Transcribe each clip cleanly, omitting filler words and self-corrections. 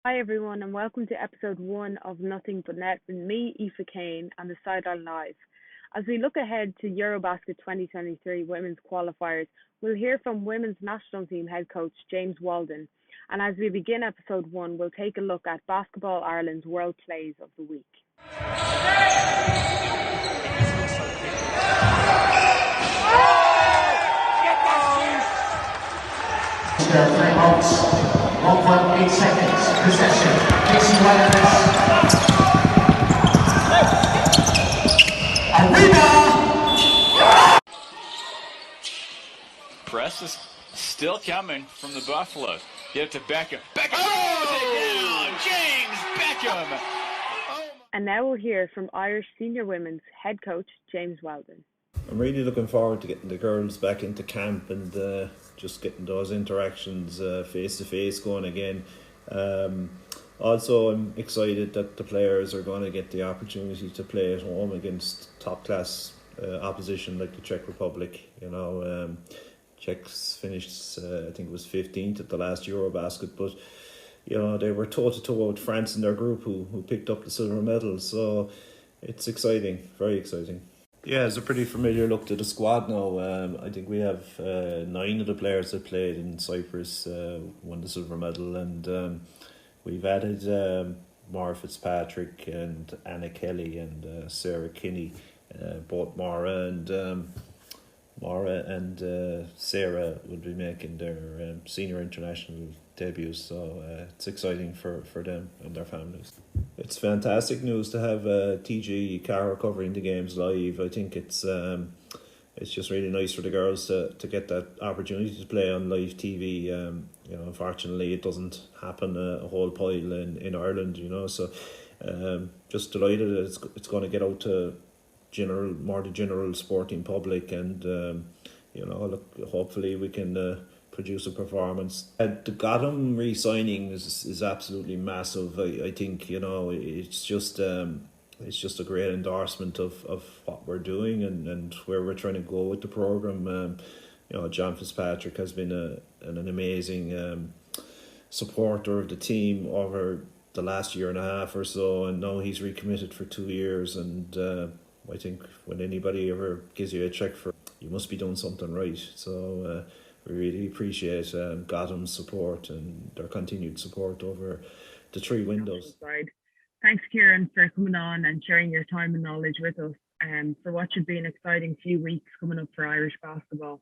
Hi everyone and welcome to episode one of Nothing But Net with me, Aoife Kane, and the Sideline Live. As we look ahead to Eurobasket 2023 women's qualifiers, we'll hear from women's national team head coach James Weldon. And as we begin episode one, we'll take a look at Basketball Ireland's World Plays of the Week. Timeouts. 1.8 seconds. Possession. Casey Wireless. A rebound. Press is still coming from the Buffalo. Get it to Beckham. Beckham. Oh, James Beckham. And now we'll hear from Irish senior women's head coach James Weldon. I'm really looking forward to getting the girls back into camp and just getting those interactions face to face going again. Also, I'm excited that the players are going to get the opportunity to play at home against top class opposition like the Czech Republic. Czechs finished, I think it was 15th at the last Eurobasket, but they were toe to toe with France in their group who picked up the silver medal. So it's exciting, very exciting. Yeah, it's a pretty familiar look to the squad now. I think we have 9 of the players that played in Cyprus won the silver medal, and we've added Mara Fitzpatrick and Anna Kelly and Sarah Kinney. Both Mara and Sarah will be making their senior international debuts, so it's exciting for them and their families. It's fantastic news to have TG Cara covering the games live. I think it's just really nice for the girls to get that opportunity to play on live TV. Unfortunately, it doesn't happen a whole pile in Ireland. So just delighted that it's going to get out to the general sporting public, and hopefully we can produce a performance. The Gotham re-signing is absolutely massive. I think it's just a great endorsement of what we're doing and where we're trying to go with the program. John Fitzpatrick has been an amazing supporter of the team over the last year and a half or so, and now he's recommitted for 2 years. And I think when anybody ever gives you a check you must be doing something right. So we really appreciate Gotham's support and their continued support over the 3 windows. Thanks, Kieran, for coming on and sharing your time and knowledge with us for what should be an exciting few weeks coming up for Irish basketball.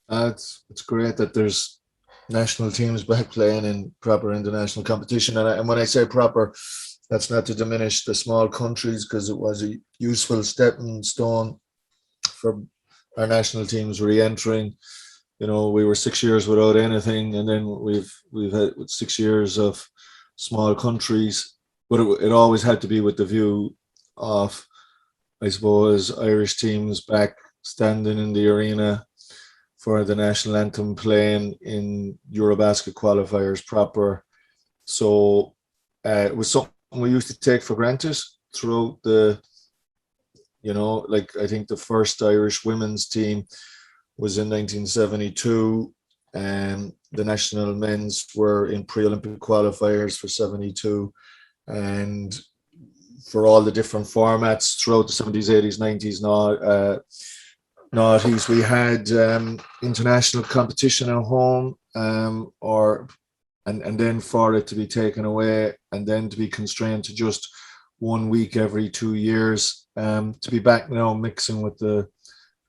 It's great that there's national teams back playing in proper international competition. And when I say proper, that's not to diminish the small countries, because it was a useful stepping stone for our national teams re-entering. We were 6 years without anything, and then we've had 6 years of small countries. But it always had to be with the view of, I suppose, Irish teams back standing in the arena for the national anthem, playing in Eurobasket qualifiers proper. So it was something we used to take for granted throughout I think the first Irish women's team was in 1972, and the national men's were in pre-Olympic qualifiers for 72, and for all the different formats throughout the 70s, 80s, 90s, noughties, we had international competition at home, and then for it to be taken away and then to be constrained to just 1 week every 2 years, to be back now mixing with the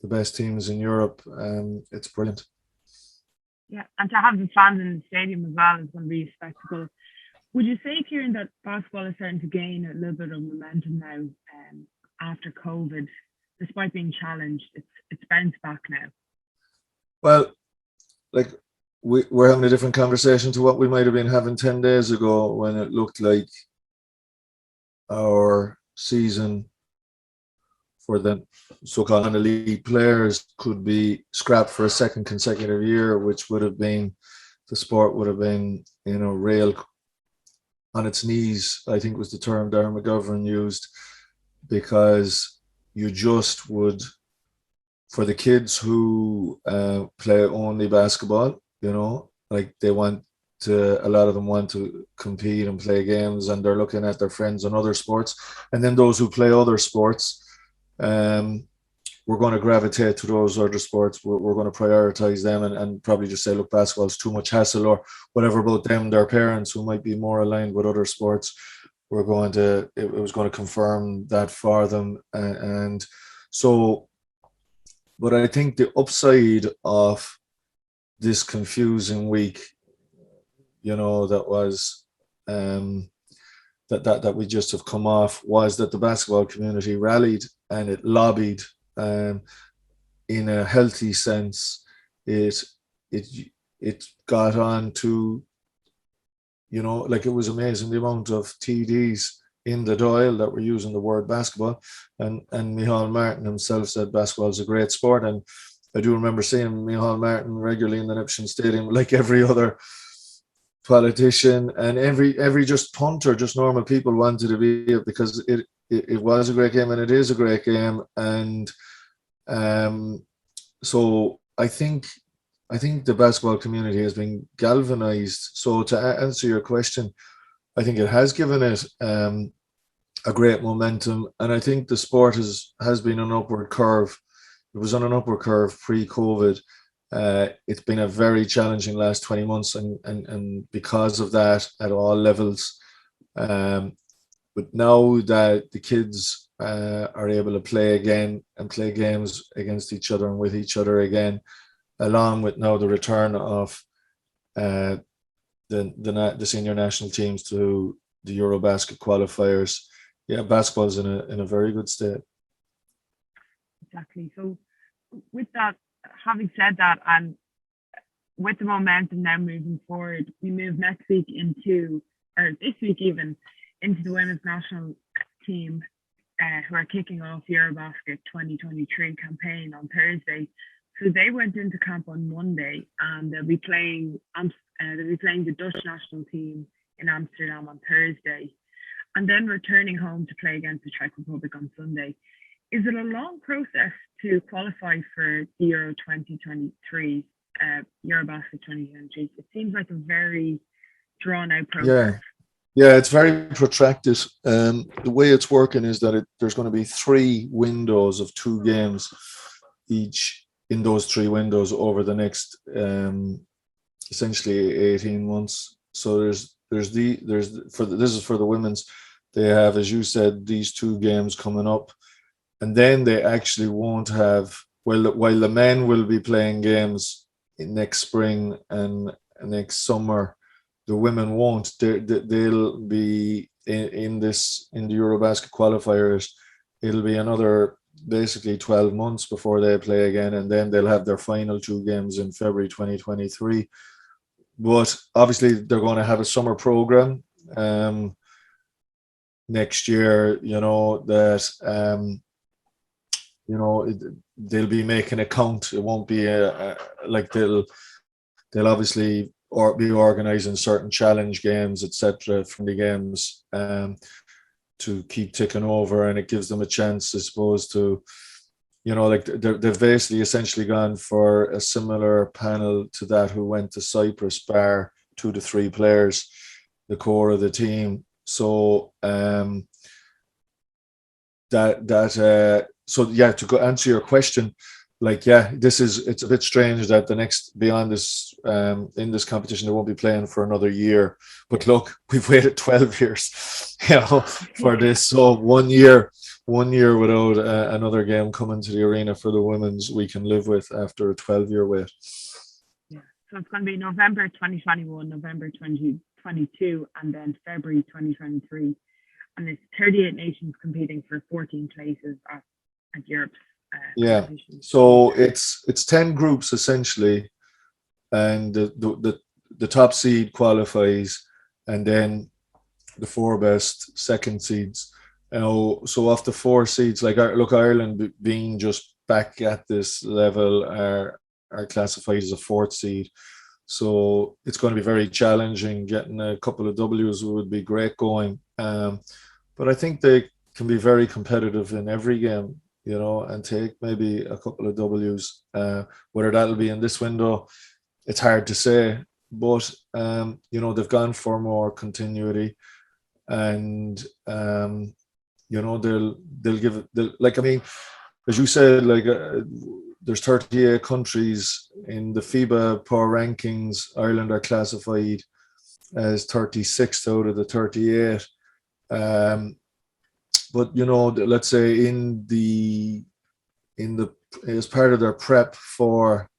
best teams in Europe, it's brilliant. Yeah, and to have the fans in the stadium as well is going to be a spectacle. Would you say, Kieran, that basketball is starting to gain a little bit of momentum now after COVID, despite being challenged? It's bounced back now. Well, we're having a different conversation to what we might have been having 10 days ago, when it looked like our season for the so-called elite players could be scrapped for a second consecutive year, which would have been, the sport would have been, real on its knees, I think was the term Darren McGovern used, because you just would, for the kids who play only basketball, they want a lot of them want to compete and play games, and they're looking at their friends in other sports. And then those who play other sports, we're going to gravitate to those other sports. We're going to prioritize them and probably just say, look, basketball's too much hassle or whatever about them, their parents who might be more aligned with other sports. It was going to confirm that for them. And so, but I think the upside of this confusing week, that was, that we just have come off, was that the basketball community rallied and it lobbied, in a healthy sense. It got on to, like, it was amazing the amount of TDs in the Dáil that were using the word basketball, and Micheál Martin himself said basketball is a great sport. And I do remember seeing Micheál Martin regularly in the Nipshin Stadium, like every other politician and every just punter, just normal people wanted to be it, because it was a great game and it is a great game. And so I think the basketball community has been galvanized. So to answer your question, I think it has given it a great momentum, and I think the sport has been on an upward curve. It was on an upward curve pre-COVID. It's been a very challenging last 20 months, and because of that at all levels. But now that the kids are able to play again and play games against each other and with each other again, along with now the return of the senior national teams to the Eurobasket qualifiers, basketball's in a very good state. Exactly. So with that, having said that, and with the momentum now moving forward, we move next week this week even, into the women's national team, who are kicking off Eurobasket 2023 campaign on Thursday. So they went into camp on Monday, and they'll be playing the Dutch national team in Amsterdam on Thursday, and then returning home to play against the Czech Republic on Sunday. Is it a long process to qualify for the Euro 2023, Eurobasket 2023? It seems like a very drawn-out process. Yeah, it's very protracted. The way it's working is that there's going to be 3 windows of 2 games each in those 3 windows over the next essentially 18 months. So this is for the women's. They have, as you said, these 2 games coming up, and then they actually won't have, while the men will be playing games next spring and next summer, the women won't. They'll be in the Eurobasket qualifiers. It'll be another basically 12 months before they play again, and then they'll have their final 2 games in February 2023. But obviously they're going to have a summer program next year, they'll be making a count. It won't be like they'll obviously be organizing certain challenge games, etc., from the games to keep ticking over, and it gives them a chance, I suppose, to, like they've basically essentially gone for a similar panel to that who went to Cyprus, bar 2 to 3 players, the core of the team. So to go answer your question, it's a bit strange that beyond this, in this competition, they won't be playing for another year. But look, we've waited 12 years, for this. So 1 year without another game coming to the arena for the women's, we can live with after a 12-year wait. Yeah. So it's going to be November 2021, November 2022, and then February 2023. And it's 38 nations competing for 14 places at Europe's. So it's 10 groups essentially, and the top seed qualifies, and then the 4 best second seeds. So off the 4 seeds, Ireland being just back at this level are classified as a 4th seed. So it's going to be very challenging. Getting a couple of W's would be great going, but I think they can be very competitive in every game, and take maybe a couple of W's. Whether that'll be in this window, it's hard to say. but they've gone for more continuity, and they'll give it. Like, I mean, as you said, like there's 38 countries in the FIBA power rankings. Ireland are classified as 36th out of the 38. But let's say in the as part of their prep for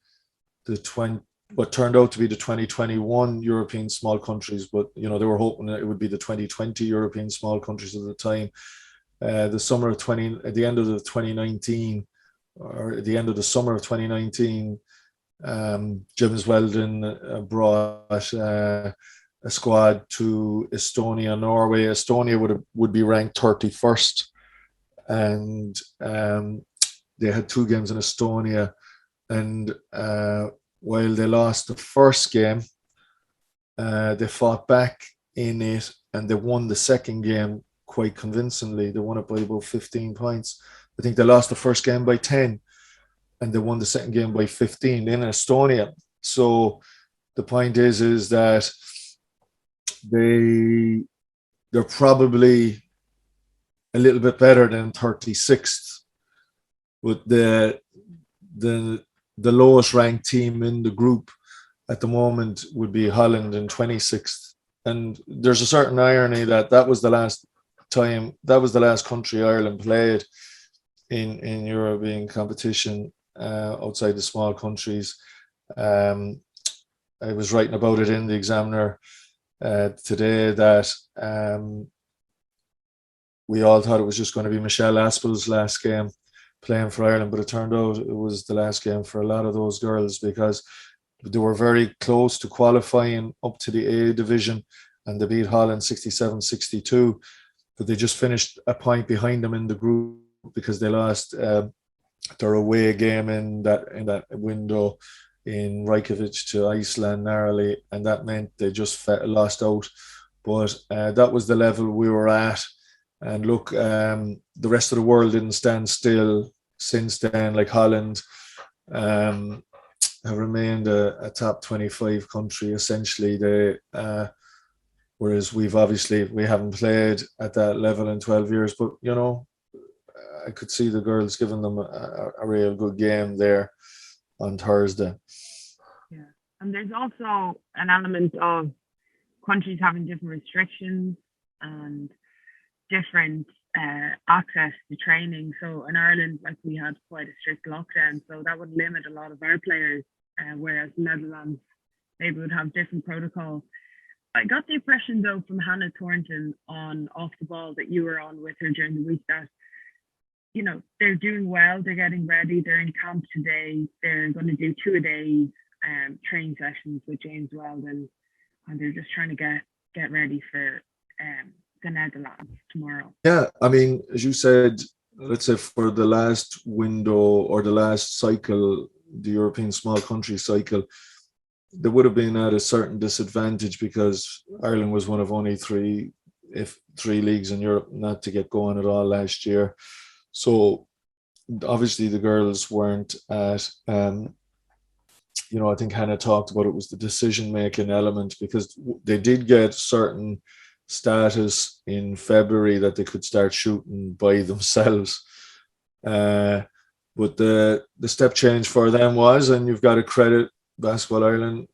what turned out to be the 2021 European small countries, but they were hoping that it would be the 2020 European small countries at the time. At the end of the 2019, or at the end of the summer of 2019, James Weldon brought a squad to Estonia, Norway. Estonia would be ranked 31st, and they had 2 games in Estonia, and while they lost the first game, they fought back in it, and they won the second game quite convincingly. They won it by about 15 points. I think they lost the first game by 10, and they won the second game by 15 in Estonia. So the point is that they're probably a little bit better than 36th, but the lowest ranked team in the group at the moment would be Holland in 26th. And there's a certain irony that was the last country Ireland played in European competition outside the small countries. I was writing about it in the Examiner today that we all thought it was just going to be Michelle Aspel's last game playing for Ireland, but it turned out it was the last game for a lot of those girls, because they were very close to qualifying up to the A division, and they beat Holland 67-62, but they just finished a point behind them in the group because they lost their away game in that window in Reykjavik to Iceland narrowly, and that meant they just lost out. But that was the level we were at. And look, the rest of the world didn't stand still since then. Like Holland have remained a top 25 country essentially. Whereas we haven't played at that level in 12 years. But I could see the girls giving them a real good game there on Thursday. Yeah, and there's also an element of countries having different restrictions and different access to training. So in Ireland, like, we had quite a strict lockdown, so that would limit a lot of our players, whereas Netherlands maybe would have different protocols. I got the impression though from Hannah Thornton on Off the Ball that you were on with her during the week that they're doing well, they're getting ready, they're in camp today, they're going to do 2-a-days training sessions with James Weldon, and they're just trying to get ready for the Netherlands tomorrow. Yeah, I mean, as you said, let's say for the last window or the last cycle, the European small country cycle, they would have been at a certain disadvantage because Ireland was one of only three leagues in Europe not to get going at all last year. So obviously the girls weren't at, I think Hannah talked about it was the decision-making element, because they did get certain status in February that they could start shooting by themselves. But the step change for them was, and you've got to credit Basketball Ireland,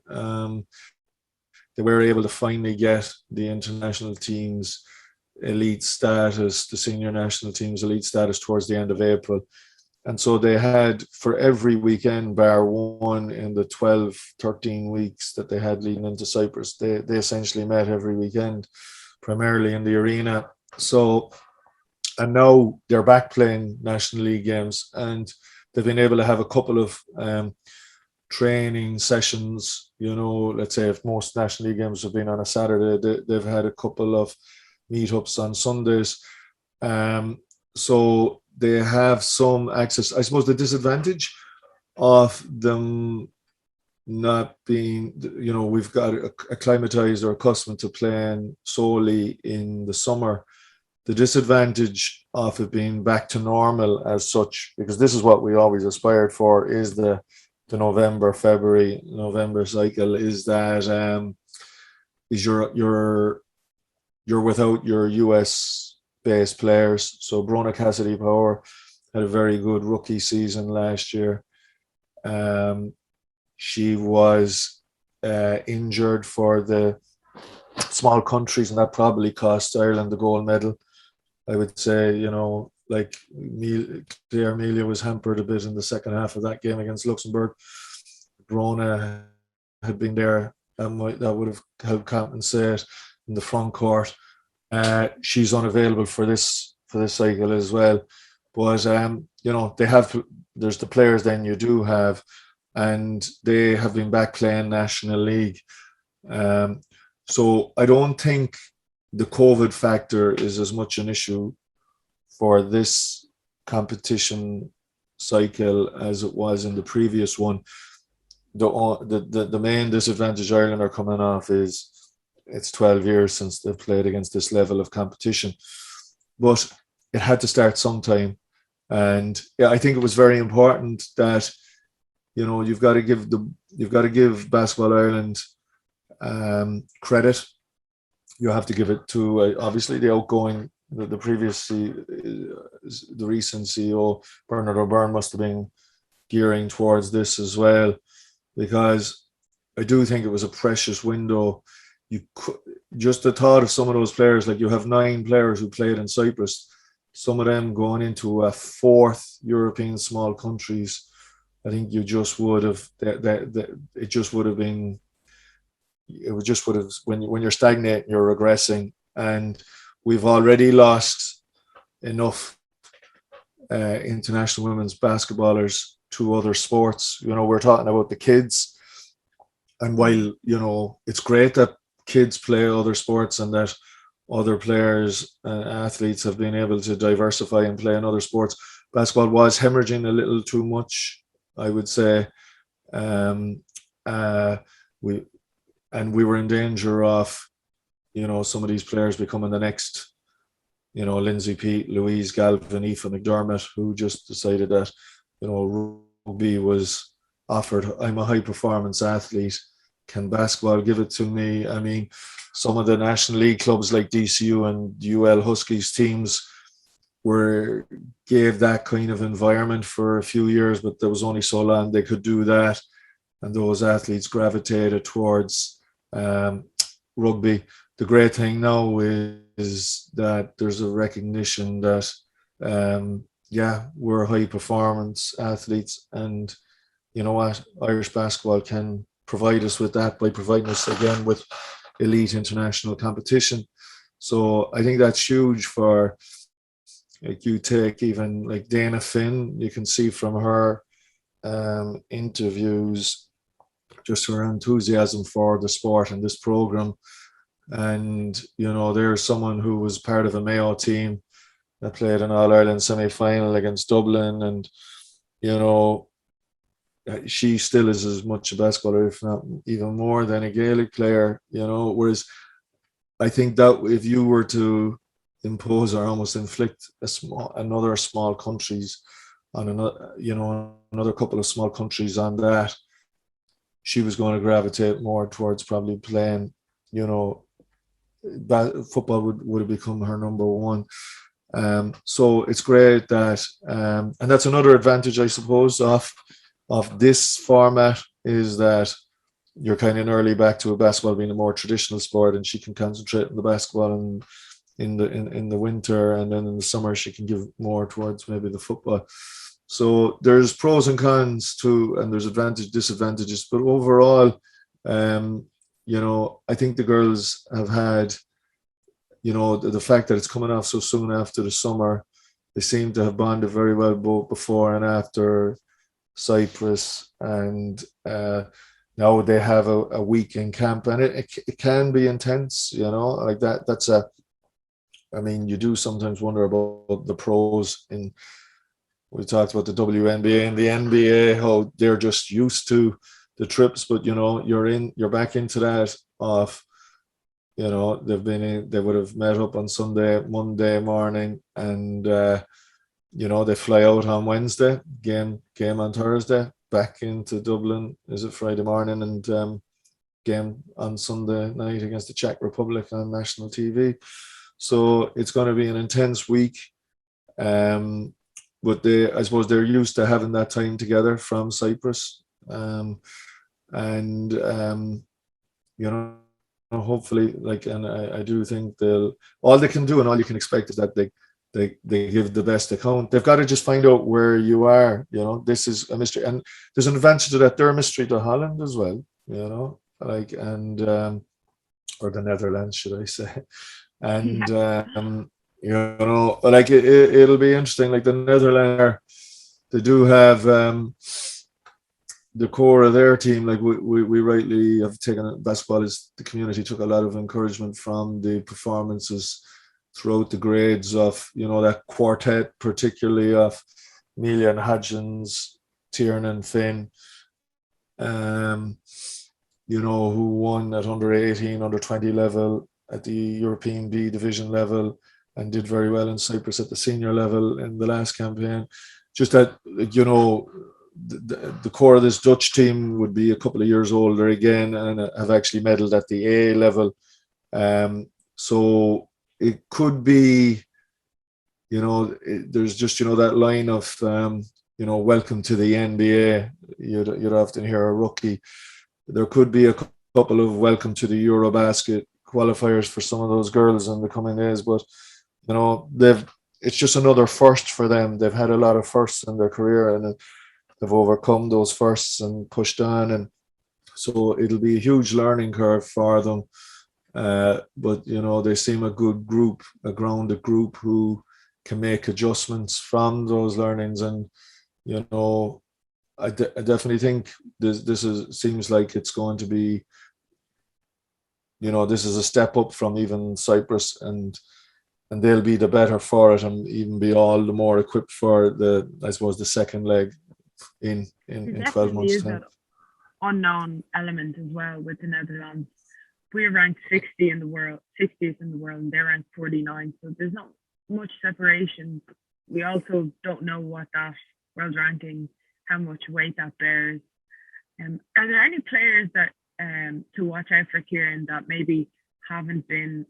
they were able to finally get the international team's elite status, the senior national team's elite status towards the end of April. And so they had, for every weekend, bar one in the 12, 13 weeks that they had leading into Cyprus, they essentially met every weekend, primarily in the arena. So, and now they're back playing National League games, and they've been able to have a couple of training sessions. Let's say if most National League games have been on a Saturday, they've had a couple of meetups on Sundays. So they have some access. I suppose the disadvantage of them not being, we've got acclimatized or accustomed to playing solely in the summer. The disadvantage of it being back to normal as such, because this is what we always aspired for, is the the November cycle is that is you're without your US based players. So Brona Cassidy Power had a very good rookie season last year. She was injured for the small countries, and that probably cost Ireland the gold medal. I would say, like Claire Amelia was hampered a bit in the second half of that game against Luxembourg. Brona had been there, that would have helped compensate in the front court. She's unavailable for this cycle as well. But there's the players then you do have, and they have been back playing National League. So I don't think the COVID factor is as much an issue for this competition cycle as it was in the previous one. The main disadvantage Ireland are coming off is it's 12 years since they've played against this level of competition. But it had to start sometime. And I think it was very important that, you've got to give Basketball Ireland credit. You have to give it to obviously the outgoing, the recent CEO Bernard O'Byrne must have been gearing towards this as well, because I do think it was a precious window. Just the thought of some of those players, like you have 9 players who played in Cyprus, some of them going into a 4th European small countries. I think you just would have when you're stagnating, you're regressing, and we've already lost enough international women's basketballers to other sports. We're talking about the kids, and while it's great that kids play other sports and that other players and athletes have been able to diversify and play in other sports, basketball was hemorrhaging a little too much, I would say. We were in danger of, some of these players becoming the next, Lindsay Peat, Louise Galvin, Aoife McDermott, who just decided that, rugby was offered. I'm a high performance athlete. Can basketball give it to me? I mean, some of the National League clubs like DCU and UL Huskies teams gave that kind of environment for a few years, but there was only so long they could do that. And those athletes gravitated towards rugby. The great thing now is that there's a recognition that, we're high performance athletes, and you know what, Irish basketball can provide us with that by providing us again with elite international competition. So I think that's huge for, like, you take even like Dana Finn, you can see from her interviews just her enthusiasm for the sport and this program. And there's someone who was part of a Mayo team that played an All-Ireland semi-final against Dublin, and she still is as much a basketballer, if not even more, than a Gaelic player. Whereas I think that if you were to impose or almost inflict another small countries on another couple of small countries on that, she was going to gravitate more towards probably playing, football would have become her number one. So it's great that, and that's another advantage, I suppose, of this format, is that you're kind of early back to a basketball being a more traditional sport, and she can concentrate on the basketball and in the winter, and then in the summer she can give more towards maybe the football. So there's pros and cons to, and there's disadvantages, but overall, I think the girls have had, the fact that it's coming off so soon after the summer, they seem to have bonded very well both before and after Cyprus, and now they have a week in camp, and it can be intense, like that. You do sometimes wonder about the pros we talked about the WNBA and the NBA, how they're just used to the trips, but you're back into that of, they would have met up on Monday morning, and they fly out on Wednesday, game on Thursday, back into Dublin. Is it Friday morning, and game on Sunday night against the Czech Republic on national TV. So it's going to be an intense week. But I suppose they're used to having that time together from Cyprus. Hopefully, and I do think all they can do and all you can expect is that they give the best account. They've got to just find out where you are. This is a mystery, and there's an advantage to that. They're a mystery to Holland as well. Or the Netherlands, should I say? And it'll be interesting. Like the Netherlands, they do have the core of their team. Like we rightly have taken basketball as the community took a lot of encouragement from the performances throughout the grades of that quartet, particularly of Amelia and Hodgins, Tiernan, Finn. Who won at under 18, under 20 level at the European B division level and did very well in Cyprus at the senior level in the last campaign. Just that, the core of this Dutch team would be a couple of years older again and have actually medalled at the A level. So it could be, there's just, that line of, welcome to the NBA. You'd often hear a rookie. There could be a couple of welcome to the Eurobasket qualifiers for some of those girls in the coming days, but it's just another first for them. They've had a lot of firsts in their career and they've overcome those firsts and pushed on, and so it'll be a huge learning curve for them. But they seem a good group, a grounded group who can make adjustments from those learnings, and I definitely think this seems like it's going to be, this is a step up from even Cyprus, and they'll be the better for it and even be all the more equipped for the second leg in 12 months' time. That unknown element as well with the Netherlands. We're ranked 60th in the world, and they're ranked 49. So there's not much separation. We also don't know what that world ranking, how much weight that bears. Are there any players that to watch out for, Kieran, that maybe haven't been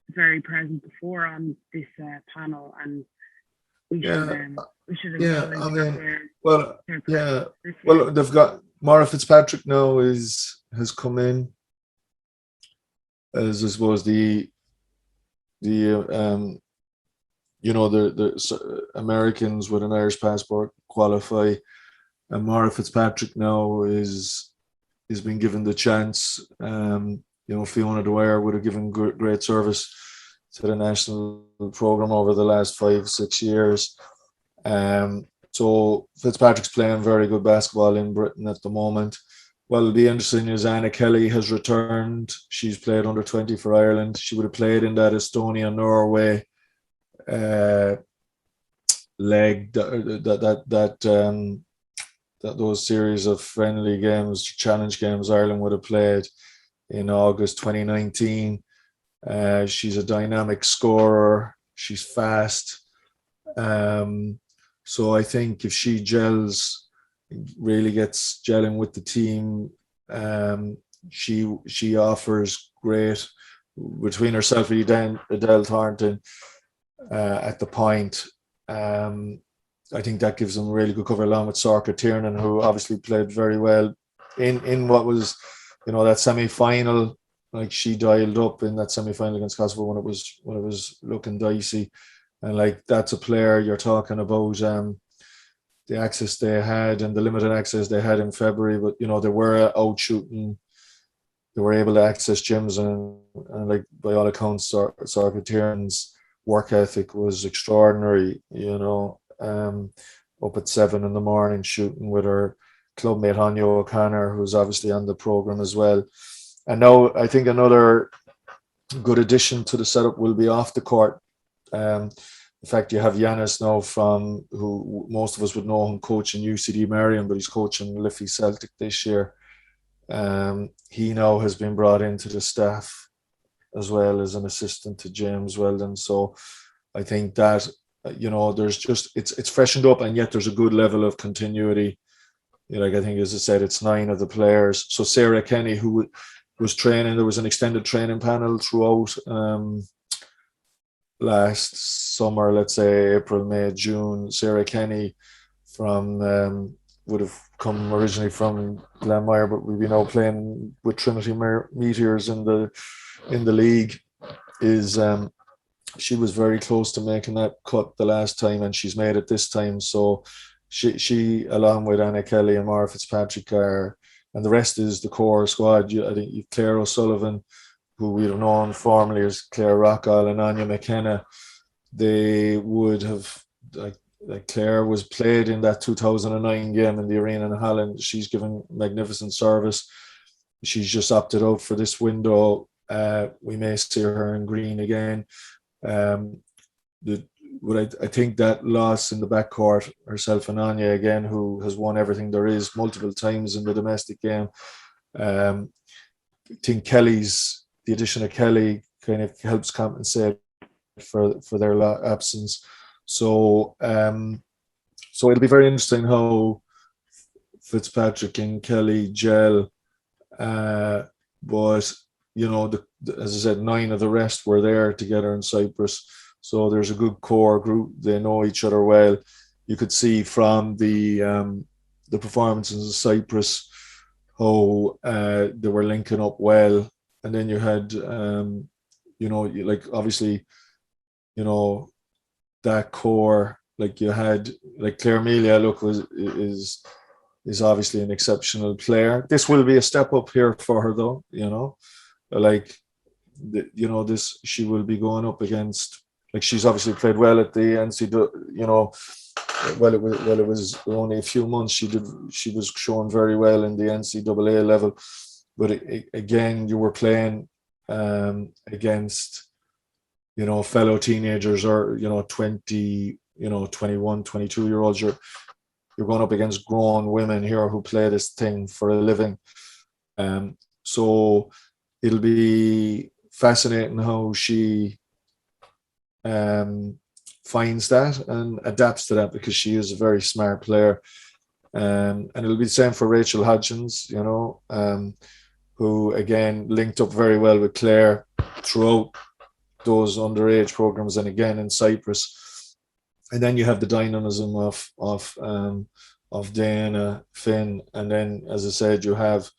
very present before on this panel, and we should well, they've got Maura Fitzpatrick now has come in as, I suppose, the Americans with an Irish passport qualify, and Maura Fitzpatrick now is been given the chance. Fiona Dwyer would have given great service to the national program over the last 5-6 years. So Fitzpatrick's playing very good basketball in Britain at the moment. Well, it'll be interesting is Anna Kelly has returned. She's played under 20 for Ireland. She would have played in that Estonia-Norway leg, those series of friendly games, challenge games Ireland would have played in August 2019. She's a dynamic scorer. She's fast. So I think if she really gets gelling with the team, she offers great between herself and Adele Thornton at the point. I think that gives them really good cover, along with Sorka Tiernan, who obviously played very well in what was, that semi-final. Like, she dialed up in that semi-final against Kosovo when it was looking dicey, and that's a player you're talking about. The access they had and the limited access they had in February, but they were out shooting. They were able to access gyms, and by all accounts, Sorka Tiernan's work ethic was extraordinary. Up at 7 a.m. shooting with her clubmate Anya O'Connor, who's obviously on the program as well. And now I think another good addition to the setup will be off the court. In fact, you have Yanis now, who most of us would know him coaching UCD Marion, but he's coaching Liffey Celtic this year. He now has been brought into the staff as well as an assistant to James Weldon. So I think that, there's just, it's freshened up, and yet there's a good level of continuity like I think, as I said, it's 9 of the players. So Sarah Kenny, who was training, there was an extended training panel throughout last summer, let's say April, May, June. Sarah Kenny from would have come originally from Glenmire, but we've been now playing with Trinity Meteors in the league. Is she was very close to making that cut the last time, and she's made it this time. So she along with Anna Kelly and Mara Fitzpatrick are, and the rest is the core squad. I think you've Claire O'Sullivan, who we've known formerly as Claire Rockall, and Anya McKenna. They would have, like Claire was played in that 2009 game in the arena in Holland. She's given magnificent service. She's just opted out for this window. We may see her in green again. I think that loss in the backcourt, herself and Anya again, who has won everything there is multiple times in the domestic game. I think the addition of Kelly kind of helps compensate for their absence. So it'll be very interesting how Fitzpatrick and Kelly gel. But as I said, 9 of the rest were there together in Cyprus. So there's a good core group. They know each other well. You could see from the performances in Cyprus how they were linking up well. And then you had, like obviously, that core. Like you had, like Claire Amelia, is obviously an exceptional player. This will be a step up here for her, though. She will be going up against. Like she's obviously played well at the NCAA. It was only a few months. She was showing very well in the NCAA level, but again, you were playing against fellow teenagers or 20, 21, 22-year-olds. You're going up against grown women here who play this thing for a living. So it'll be fascinating how she finds that and adapts to that, because she is a very smart player. And it'll be the same for Rachel Hodgins, who again linked up very well with Claire throughout those underage programs and again in Cyprus. And then you have the dynamism of Diana, Finn, and then, as I said, you have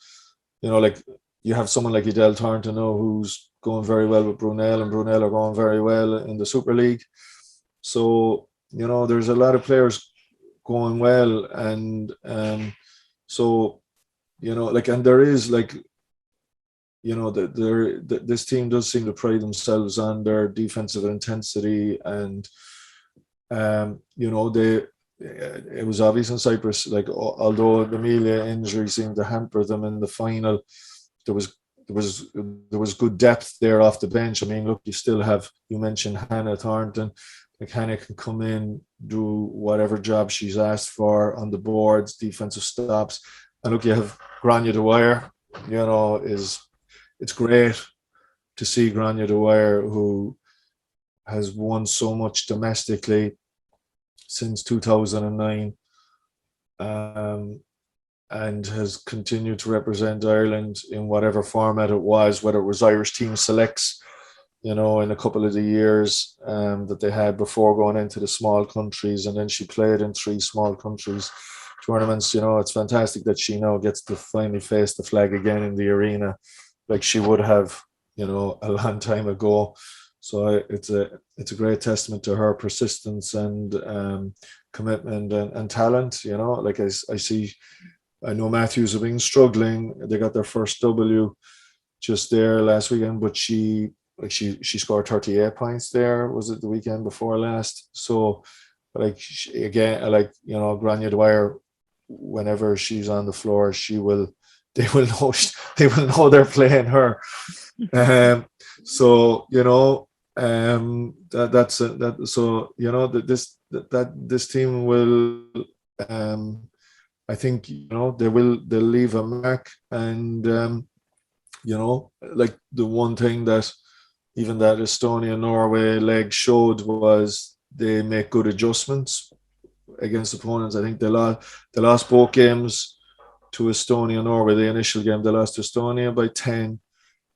you have someone like Edel Thornton who's going very well with Brunel, and Brunel are going very well in the Super League. So, there's a lot of players going well, and and there is this team does seem to pride themselves on their defensive intensity, and it was obvious in Cyprus, although the Amelia injury seemed to hamper them in the final, there was good depth there off the bench. I mean, look, you mentioned Hannah Thornton. Like, Hannah can come in, do whatever job she's asked for on the boards, defensive stops. And look, you have Grania Dwyer, it's great to see Grania Dwyer, who has won so much domestically since 2009. And has continued to represent Ireland in whatever format it was, whether it was Irish team selects, in a couple of the years that they had before going into the small countries. And then she played in 3 small countries tournaments. It's fantastic that she now gets to finally face the flag again in the arena, like she would have, a long time ago. So it's a great testament to her persistence and commitment and talent. I know Matthews have been struggling. They got their first W just there last weekend, but she scored 38 points there. Was it the weekend before last? So, Grania Dwyer, whenever she's on the floor, they will know they're playing her. This team will. I think they'll leave a mark, and the one thing that even that Estonia-Norway leg showed was they make good adjustments against opponents. I think they lost both games to Estonia, Norway. The initial game, they lost to Estonia by 10,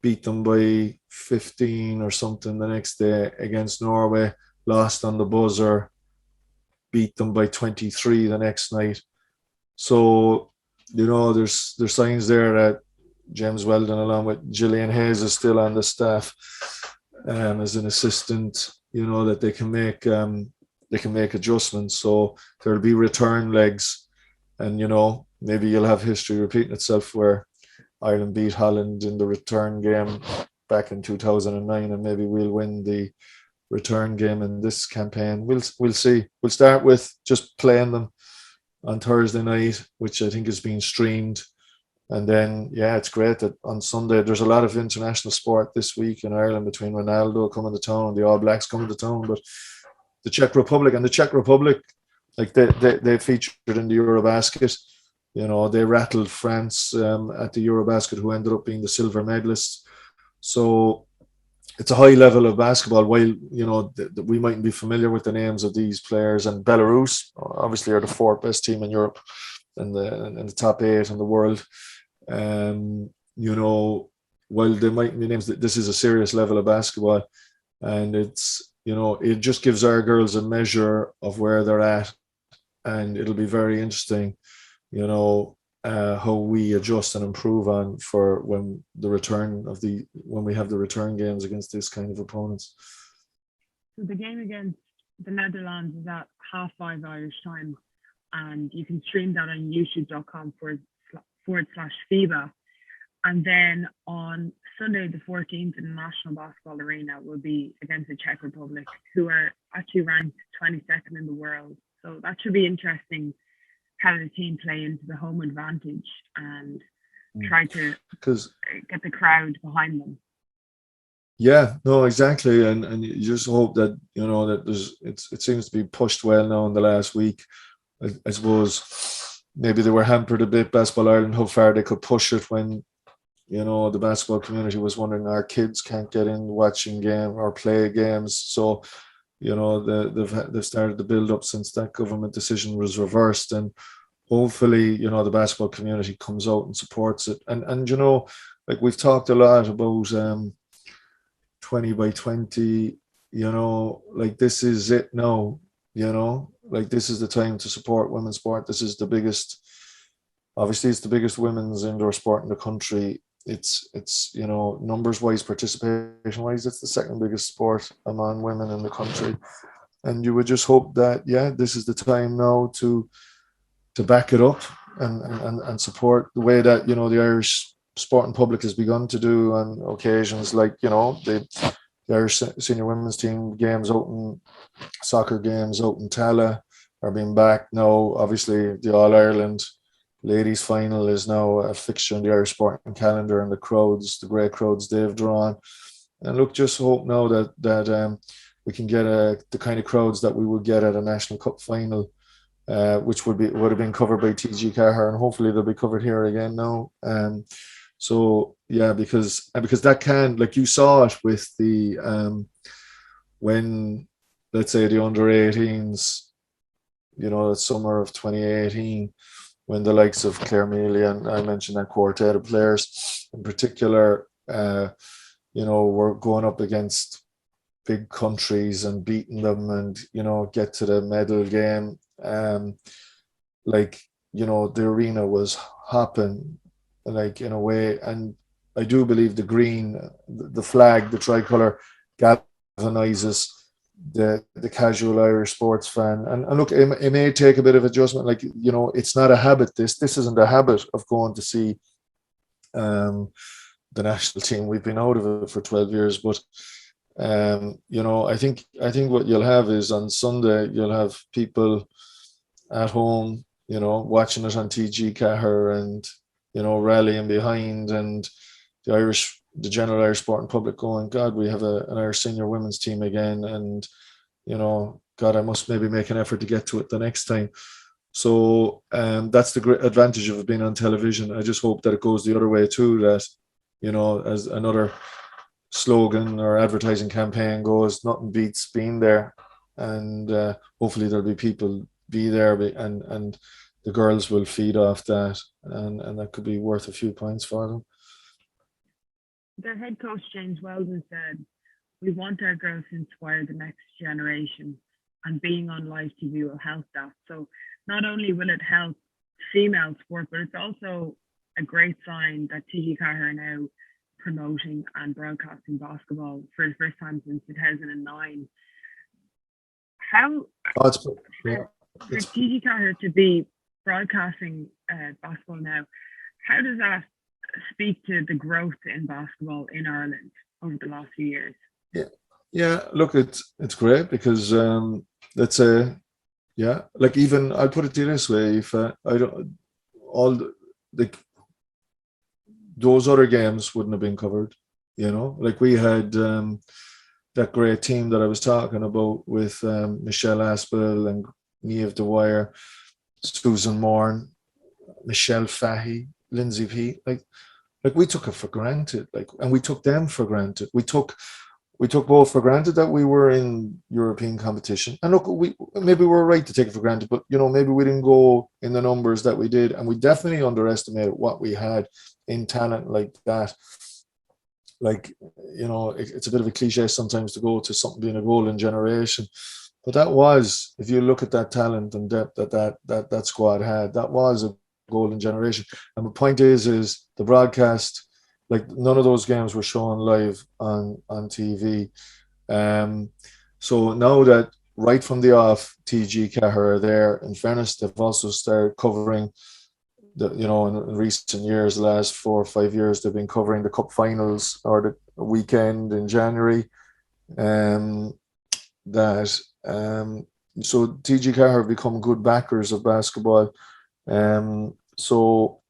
beat them by 15 or something the next day against Norway, lost on the buzzer, beat them by 23 the next night. So, there's signs there that James Weldon, along with Gillian Hayes, is still on the staff as an assistant. That they can make adjustments. So there'll be return legs, and maybe you'll have history repeating itself where Ireland beat Holland in the return game back in 2009, and maybe we'll win the return game in this campaign. We'll see. We'll start with just playing them on Thursday night, which I think is being streamed. And then, it's great that on Sunday, there's a lot of international sport this week in Ireland, between Ronaldo coming to town and the All Blacks coming to town. But the Czech Republic, like they featured in the Eurobasket. They rattled France at the Eurobasket, who ended up being the silver medalists. So it's a high level of basketball. While, we mightn't be familiar with the names of these players. And Belarus, obviously, are the fourth best team in Europe and the top 8 in the world. While they mightn't be names, this is a serious level of basketball. And it's, it just gives our girls a measure of where they're at. And it'll be very interesting, how we adjust and improve on for when we have the return games against this kind of opponents. So the game against the Netherlands is at 5:30 Irish time, and you can stream that on youtube.com/FIBA. And then on Sunday the 14th in the National Basketball Arena will be against the Czech Republic, who are actually ranked 22nd in the world. So that should be interesting, how the team play into the home advantage and try to get the crowd behind them. Yeah, no, exactly. And you just hope that, that it seems to be pushed well now in the last week. I suppose maybe they were hampered a bit, Basketball Ireland, how far they could push it when, the basketball community was wondering, our kids can't get in watching game or play games. So, they've started to build up since that government decision was reversed, and hopefully, the basketball community comes out and supports it. And like we've talked a lot about 20 by 20, like this is it now, like this is the time to support women's sport. This is the biggest women's indoor sport in the country. It's numbers wise, participation wise, it's the second biggest sport among women in the country. And you would just hope that, this is the time now to back it up and support the way that, the Irish sporting public has begun to do on occasions, like, the Irish senior women's team games out in soccer games out in Tala are being back now. Obviously, the All Ireland ladies final is now a fixture in the Irish sporting calendar, and the great crowds they've drawn. And look, just hope now that we can get the kind of crowds that we would get at a National Cup final, which would have been covered by TG Carher, and hopefully they'll be covered here again now. So because that can, like you saw it with the when, let's say, the under 18s, the summer of 2018, when the likes of Claire Mealy, and I mentioned that quartet of players in particular, were going up against big countries and beating them, and get to the medal game. The arena was hopping, like, in a way. And I do believe the green, the flag, the tricolour galvanizes the casual Irish sports fan. And look, it may take a bit of adjustment. Like, it's not a habit. This isn't a habit of going to see the national team. We've been out of it for 12 years, but I think what you'll have is on Sunday you'll have people at home, watching it on TG Cahir and rallying behind, and the general Irish sporting public going, God, we have an Irish senior women's team again, and God, I must maybe make an effort to get to it the next time. So that's the great advantage of it being on television. I just hope that it goes the other way too, that as another slogan or advertising campaign goes, nothing beats being there, and hopefully there'll be people be there, and the girls will feed off that, and that could be worth a few points for them. Their head coach, James Weldon, said, "We want our girls to inspire the next generation, and being on live TV will help that." So not only will it help female sport, but it's also a great sign that TG Carr are now promoting and broadcasting basketball for the first time since 2009. How, Oh, yeah, for TG Carr to be broadcasting basketball now, how does that speak to the growth in basketball in Ireland over the last few years? yeah. Look, it's great because let's say, yeah, like even I'll put it to you this way: if I don't all the those other games wouldn't have been covered, like we had that great team that I was talking about with Michelle Aspel and Niamh Dwyer, Susan Morn, Michelle Fahey, Lindsay P. Like we took it for granted, and we took them for granted. We took both for granted that we were in European competition. And look, maybe we're right to take it for granted, but maybe we didn't go in the numbers that we did, and we definitely underestimated what we had in talent like that. Like, it's a bit of a cliche sometimes to go to something being a golden generation, but that was, if you look at that talent and depth that squad had, that was a golden generation. And the point is the broadcast, like none of those games were shown live on TV. So now that right from the off, TG Cahir are there. In fairness, they've also started covering in recent years, the last 4 or 5 years, they've been covering the cup finals or the weekend in January. So TG Cahir have become good backers of basketball. So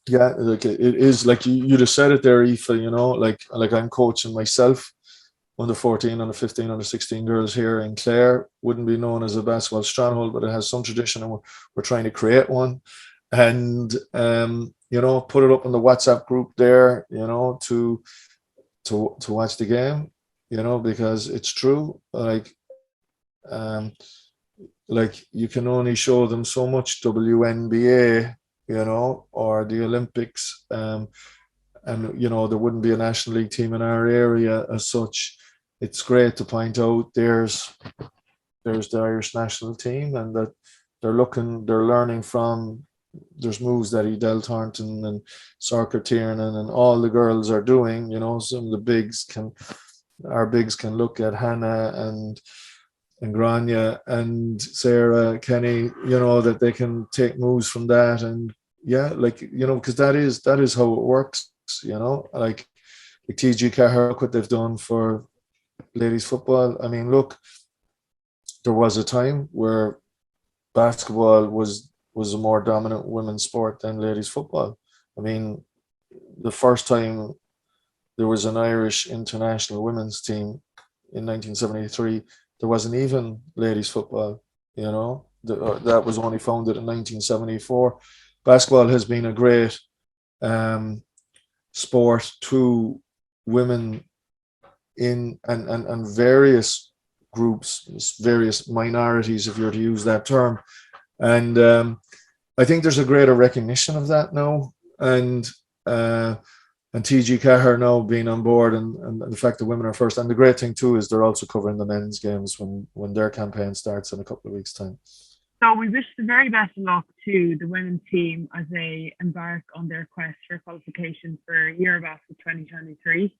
yeah, like it is, like you just said it there, Aoife, like I'm coaching myself, under 14, under 15, under 16 girls here in Clare. Wouldn't be known as a basketball stronghold, but it has some tradition, and we're trying to create one, and put it up in the WhatsApp group there, to watch the game, because it's true, like you can only show them so much WNBA, or the Olympics, and there wouldn't be a National League team in our area as such. It's great to point out there's the Irish national team, and that they're learning from. There's moves that Edel Thornton and Sarker Tiernan and all the girls are doing. Some of the our bigs can look at Hannah and Grania and Sarah Kenny, that they can take moves from that. And yeah, because that is how it works, like TG Cahir, look what they've done for ladies football. I mean, look, there was a time where basketball was a more dominant women's sport than ladies football. I mean, the first time there was an Irish international women's team in 1973, there wasn't even ladies football, that was only founded in 1974. Basketball has been a great sport to women in and various groups, various minorities, if you're to use that term. And I think there's a greater recognition of that now. And TG Cahir now being on board, and the fact that women are first. And the great thing too is they're also covering the men's games when their campaign starts in a couple of weeks' time. So we wish the very best of luck to the women's team as they embark on their quest for qualification for Eurobasket 2023.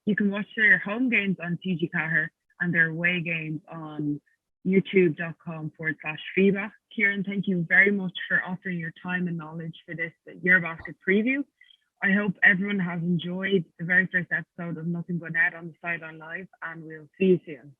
You can watch their home games on TG Cahir and their away games on youtube.com/FIBA. Kieran, thank you very much for offering your time and knowledge for this Eurobasket preview. I hope everyone has enjoyed the very first episode of Nothing But Net on the Sideline Live, and we'll see you soon.